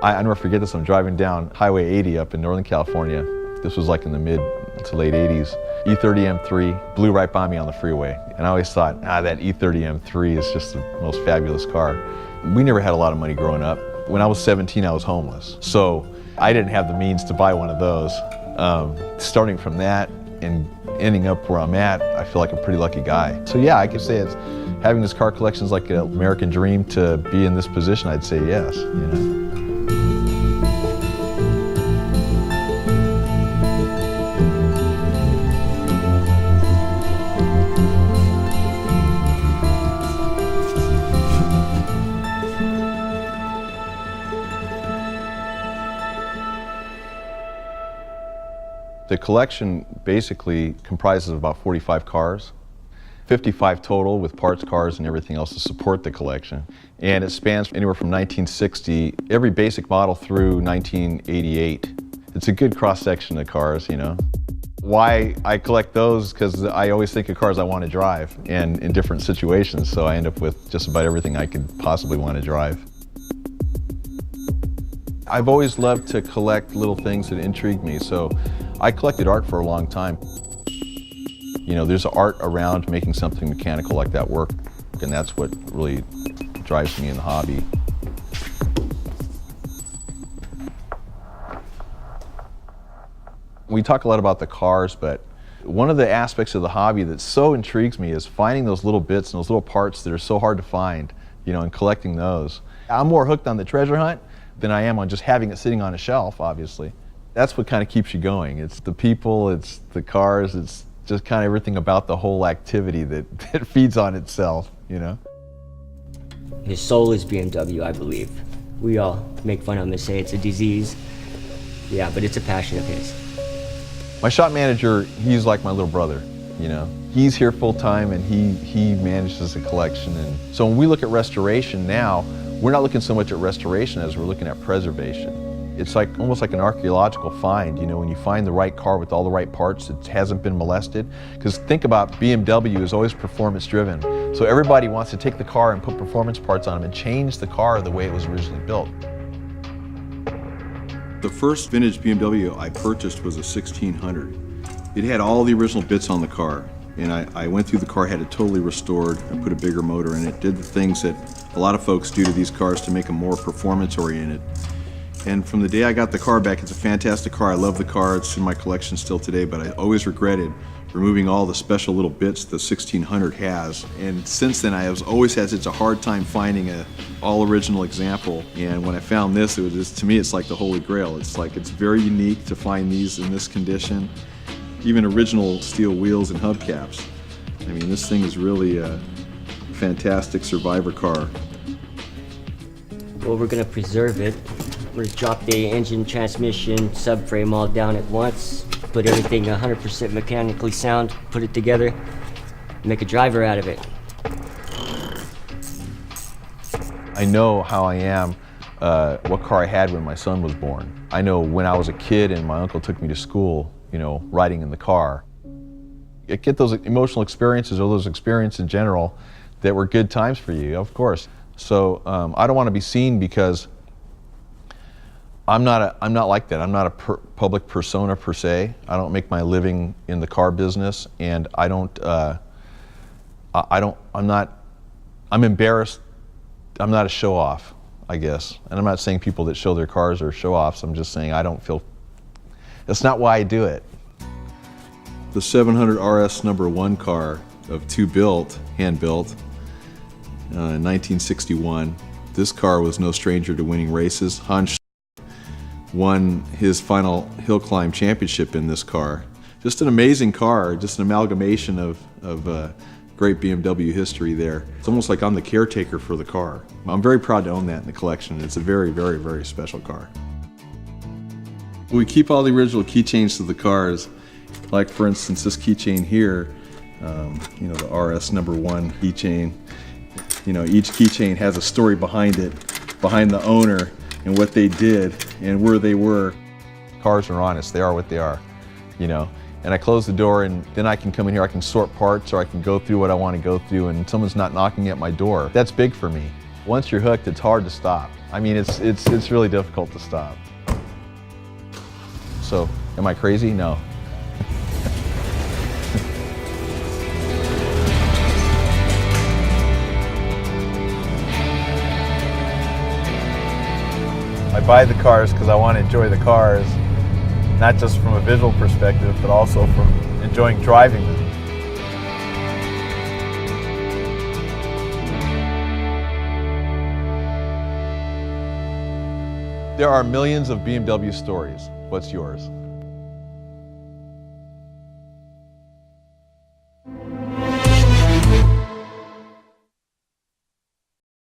I never forget this. I'm driving down Highway 80 up in Northern California. This was like in the mid to late 80s. E30 M3 blew right by me on the freeway. And I always thought, that E30 M3 is just the most fabulous car. We never had a lot of money growing up. When I was 17, I was homeless. So I didn't have the means to buy one of those. Starting from that and ending up where I'm at, I feel like a pretty lucky guy. So yeah, I could say it's having this car collection is like an American dream. To be in this position, I'd say yes, you know. The collection basically comprises of about 45 cars, 55 total with parts, cars, and everything else to support the collection. And it spans anywhere from 1960, every basic model through 1988. It's a good cross-section of cars, you know. Why I collect those, because I always think of cars I want to drive and in different situations, so I end up with just about everything I could possibly want to drive. I've always loved to collect little things that intrigue me, so I collected art for a long time. You know, there's art around making something mechanical like that work, and that's what really drives me in the hobby. We talk a lot about the cars, but one of the aspects of the hobby that so intrigues me is finding those little bits and those little parts that are so hard to find, you know, and collecting those. I'm more hooked on the treasure hunt than I am on just having it sitting on a shelf, obviously. That's what kind of keeps you going. It's the people, it's the cars, it's just kind of everything about the whole activity that feeds on itself, you know? His soul is BMW, I believe. We all make fun of him and say it's a disease. Yeah, but it's a passion of his. My shop manager, he's like my little brother, you know? He's here full time and he manages the collection. And so when we look at restoration now, we're not looking so much at restoration as we're looking at preservation. It's like almost like an archaeological find, you know, when you find the right car with all the right parts, it hasn't been molested. Because think about BMW is always performance driven. So everybody wants to take the car and put performance parts on them and change the car the way it was originally built. The first vintage BMW I purchased was a 1600. It had all the original bits on the car. And I went through the car, had it totally restored, and put a bigger motor in it. Did the things that a lot of folks do to these cars to make them more performance oriented. And from the day I got the car back, it's a fantastic car. I love the car. It's in my collection still today, but I always regretted removing all the special little bits the 1600 has. And since then, I have always had such a hard time finding a all original example. And when I found this, it was just, to me, it's like the holy grail. It's like, it's very unique to find these in this condition. Even original steel wheels and hubcaps. I mean, this thing is really a fantastic survivor car. Well, we're gonna preserve it. We're gonna drop the engine, transmission, subframe all down at once, put everything 100% mechanically sound, put it together, make a driver out of it. I know how I am, what car I had when my son was born. I know when I was a kid and my uncle took me to school, you know, riding in the car. I get those emotional experiences, or those experiences in general, that were good times for you, of course. So I don't want to be seen because I'm not like that. I'm not a public persona per se. I don't make my living in the car business, and I'm embarrassed. I'm not a show off, I guess. And I'm not saying people that show their cars are show offs. I'm just saying I don't feel, that's not why I do it. The 700 RS #1 car of two built, hand built, in 1961. This car was no stranger to winning races. Hans won his final hill climb championship in this car. Just an amazing car, just an amalgamation of great BMW history there. It's almost like I'm the caretaker for the car. I'm very proud to own that in the collection. It's a very, very, very special car. We keep all the original keychains to the cars. Like for instance, this keychain here, you know, the RS #1 keychain. You know, each keychain has a story behind it, behind the owner and what they did and where they were. Cars are honest, they are what they are, you know. and I close the door, and then I can come in here, I can sort parts, or I can go through what I want to go through, and someone's not knocking at my door. That's big for me. Once you're hooked, it's hard to stop. I mean, it's really difficult to stop. So, am I crazy? No. I buy the cars because I want to enjoy the cars, not just from a visual perspective, but also from enjoying driving them. There are millions of BMW stories. What's yours?